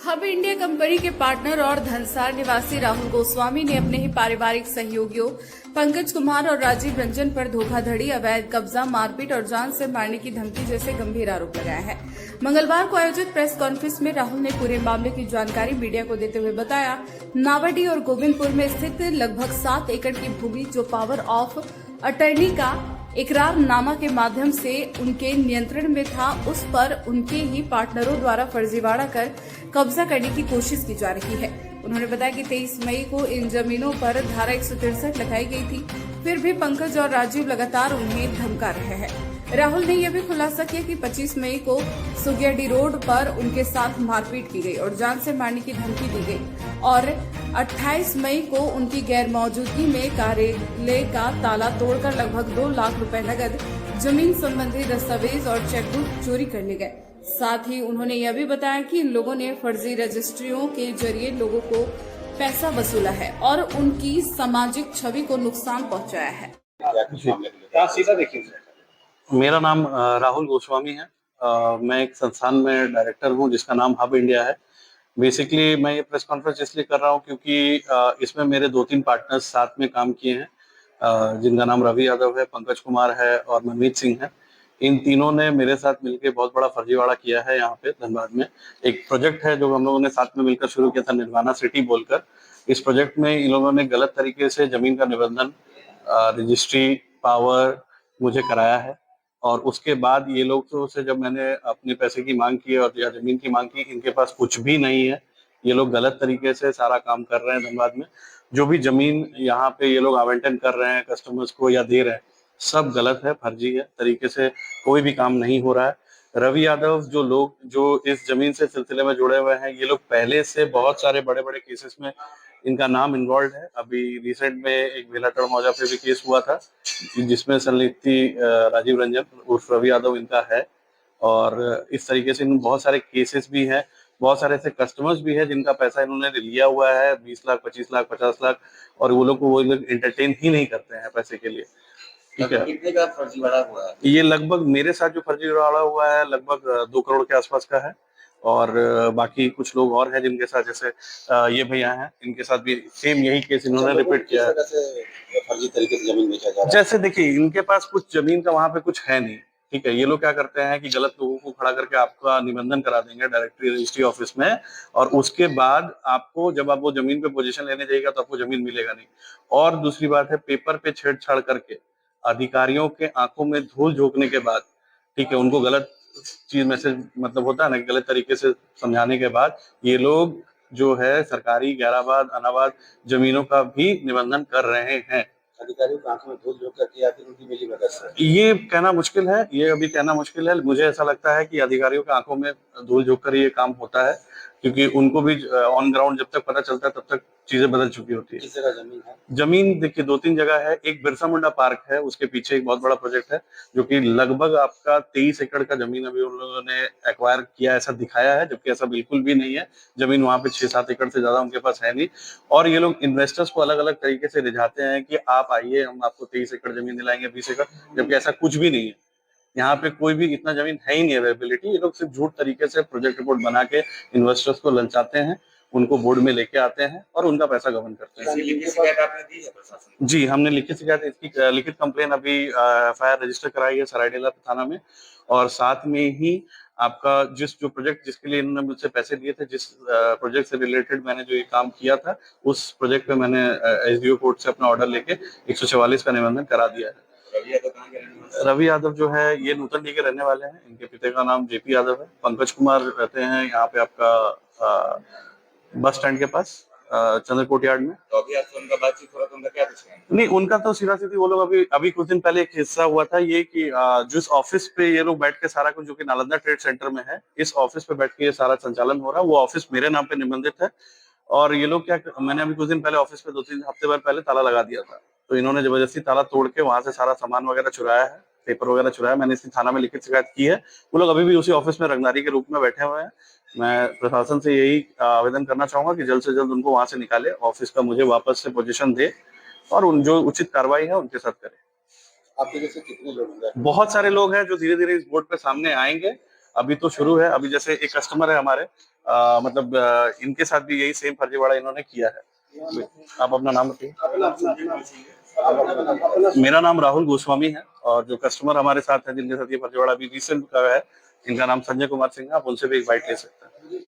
Hub India company के partner और धनसार निवासी राहुल गोस्वामी ने अपने ही पारिवारिक सहयोगियों पंकज कुमार और राजीव रंजन पर धोखाधड़ी, अवैध कब्जा, मारपीट और जान से मारने की धमकी जैसे गंभीर आरोप लगाया है। मंगलवार को आयोजित प्रेस कॉन्फ्रेंस में राहुल ने पूरे मामले की जानकारी मीडिया को देते हुए बताया, नावाडी और गोविंदपुर में स्थित लगभग 7 एकड़ की भूमि जो पावर ऑफ अटर्नी का इकरारनामा के माध्यम से उनके नियंत्रण में था, उस पर उनके ही पार्टनरों द्वारा फर्जीवाड़ा कर कब्जा करने की कोशिश की जा रही है। उन्होंने बताया कि 23 मई को इन जमीनों पर धारा 163 लगाई गई थी, फिर भी पंकज और राजीव लगातार उन्हें धमका रहे हैं। राहुल ने यह भी खुलासा किया कि 25 मई को सुगियाडी रोड पर उनके साथ मारपीट की गई और जान से मारने की धमकी दी गई और 28 मई को उनकी गैर मौजूदगी में कार्यालय का ताला तोड़कर लगभग 2 लाख रुपए नकद, जमीन संबंधी दस्तावेज और चेकबुक चोरी कर लिए गए। साथ ही उन्होंने यह भी बताया कि इन लोगों ने फर्जी रजिस्ट्रियों के जरिए लोगों को पैसा वसूला है और उनकी सामाजिक छवि को नुकसान पहुंचाया है। सीधा देखिए, मेरा नाम राहुल गोस्वामी है। मैं एक संस्थान में डायरेक्टर हूं जिसका नाम हब इंडिया है। बेसिकली मैं ये प्रेस कॉन्फ्रेंस इसलिए कर रहा हूं क्योंकि इसमें मेरे 2-3 पार्टनर्स साथ में काम किए हैं, जिनका नाम रवि यादव है, पंकज कुमार है और मनमीत सिंह है। इन तीनों ने मेरे साथ मिलकर बहुत बड़ा फर्जीवाड़ा किया है। यहाँ पे धनबाद में एक प्रोजेक्ट है जो हम लोगों ने साथ में मिलकर शुरू किया था, निर्वाणा सिटी बोलकर। इस प्रोजेक्ट में इन लोगों ने गलत तरीके से जमीन का निबंधन, रजिस्ट्री, पावर मुझे कराया है और उसके बाद ये लोग तो से जब मैंने अपने पैसे की मांग की और या जमीन की मांग की, इनके पास कुछ भी नहीं है। ये लोग गलत तरीके से सारा काम कर रहे हैं धनबाद में। जो भी जमीन यहाँ पे ये लोग आवंटन कर रहे हैं कस्टमर्स को या दे रहे हैं, सब गलत है, फर्जी है, तरीके से कोई भी काम नहीं हो रहा है। रवि यादव जो लोग जो इस जमीन से सिलसिले में जुड़े हुए हैं, ये लोग पहले से बहुत सारे बड़े बड़े केसेस में इनका नाम इन्वॉल्व है। अभी रिसेंट में एक बेलाटड़ मौजा पे भी केस हुआ था जिसमें संलिप्ति राजीव रंजन उर्फ रवि यादव इनका है। और इस तरीके से इन बहुत सारे केसेस भी हैं, बहुत सारे ऐसे कस्टमर्स भी हैं जिनका पैसा इन्होंने लिया हुआ है 20 लाख, 25 लाख, 50 लाख, और वो लोग एंटरटेन ही नहीं करते हैं पैसे के लिए। ठीक है, कितने का फर्जीवाड़ा हुआ है? ये लगभग मेरे साथ जो फर्जीवाड़ा हुआ है लगभग 2 करोड़ के आसपास का है। और बाकी कुछ लोग और हैं जिनके साथ, जैसे ये भैया हैं, इनके साथ भी सेम यही केस इन्होंने रिपीट किया है। फर्जी तरीके से जमीन बेचा जा रहा है। जैसे देखिए, इनके पास कुछ जमीन का वहां पे कुछ है नहीं। ठीक है, ये लोग क्या करते हैं कि गलत लोगों को खड़ा करके आपका निबंधन करा देंगे डायरेक्टरी रजिस्ट्री ऑफिस में, और उसके बाद आपको जब आप वो जमीन पे पोजीशन लेने जाइएगा तो आपको जमीन मिलेगा नहीं। और दूसरी बात है, पेपर पे छेड़छाड़ करके अधिकारियों के आंखों में धूल झोंकने के बाद, ठीक है, उनको गलत चीज मैसेज मतलब होता है ना, गलत तरीके से समझाने के बाद ये लोग जो है सरकारी गैराबाद अनाबाद जमीनों का भी निबंधन कर रहे हैं। अधिकारियों की आंखों में धूल झोंक कर किया कि उनकी मिली भगत से? ये कहना मुश्किल है, ये अभी कहना मुश्किल है। मुझे ऐसा लगता है कि अधिकारियों की आंखों में धूल झोंक कर ये काम होता है, क्योंकि उनको भी ऑन ग्राउंड जब तक पता चलता है तब तक चीजें बदल चुकी होती है। किस जगह जमीन है? जमीन देखिए 2-3 जगह है। एक बिरसा मुंडा पार्क है, उसके पीछे एक बहुत बड़ा प्रोजेक्ट है जो कि लगभग आपका 23 एकड़ का जमीन अभी उन लोगों ने एक्वायर किया ऐसा दिखाया है, जबकि ऐसा बिल्कुल भी नहीं है। जमीन वहां पे 6-7 एकड़ से ज्यादा उनके पास है नहीं। और ये लोग इन्वेस्टर्स को अलग अलग तरीके से रिझाते हैं कि आप आइए, हम आपको 23 एकड़ जमीन दिलाएंगे, 20 एकड़, जबकि ऐसा कुछ भी नहीं है। यहाँ पे कोई भी इतना जमीन है ही नहीं अवेलेबिलिटी। ये लोग सिर्फ झूठ तरीके से प्रोजेक्ट रिपोर्ट बना के इन्वेस्टर्स को ललचाते हैं, उनको बोर्ड में लेके आते हैं और उनका पैसा गबन करते हैं। लिखित शिकायत आपने दी है प्रशासन? जी, हमने लिखित शिकायत, इसकी लिखित कंप्लेन अभी एफआईआर रजिस्टर कराई है सरायडेला थाना में। और साथ में ही आपका जो प्रोजेक्ट जिसके लिए इन्होंने मुझसे पैसे लिए थे, जिस प्रोजेक्ट से रिलेटेड मैंने जो ये काम किया था, उस प्रोजेक्ट पे मैंने एसडीओ कोर्ट से अपना ऑर्डर लेके 144 का निबंधन करा दिया है। रवि यादव कहाँ के रहने वाले हैं? रवि यादव जो है ये नूतन डी के रहने वाले हैं। इनके पिता का नाम जेपी यादव है। पंकज कुमार रहते हैं यहाँ पे आपका बस स्टैंड के पास चंद्रकोट यार्ड में। तो अभी आपसे उनका बातचीत हो रहा था, उनका क्या कुछ है? नहीं, उनका तो सीधा सीधी वो लोग अभी कुछ दिन पहले एक हिस्सा हुआ था ये कि जिस ऑफिस पे ये लोग बैठ के सारा कुछ, जो कि नालंदा ट्रेड सेंटर में है, इस ऑफिस पे बैठ के ये सारा संचालन हो रहा है। वो ऑफिस मेरे नाम पे निबंधित है। और ये लोग क्या, मैंने अभी कुछ दिन पहले ऑफिस पे 2-3 हफ्ते बाद पहले ताला लगा दिया था, तो इन्होंने जबरदस्ती ताला तोड़ के वहां से सारा सामान वगैरह चुराया है, पेपर वगैरह चुराया। मैंने इसकी थाना में लिखित शिकायत की है। वो लोग अभी भी उसी ऑफिस में रंगदारी के रूप में बैठे हुए हैं। मैं प्रशासन से यही आवेदन करना चाहूंगा कि जल्द से जल्द उनको वहां से निकाले, ऑफिस का मुझे वापस से पोजीशन दे और उन जो उचित कार्रवाई है उनके साथ करे। आपके जैसे कितने लोग होंगे? बहुत सारे लोग हैं जो धीरे धीरे इस बोर्ड पे सामने आएंगे। अभी तो शुरू है। अभी जैसे एक कस्टमर है हमारे, मतलब इनके साथ भी यही सेम फर्जीवाड़ा इन्होंने किया है। आप अपना नाम बताइए। मेरा नाम राहुल गोस्वामी है और जो कस्टमर हमारे साथ है जिनके साथ ये फर्जीवाड़ा अभी रिसेंट का है, इनका नाम संजय कुमार सिंह है। आप उनसे भी एक बाइट ले सकते हैं।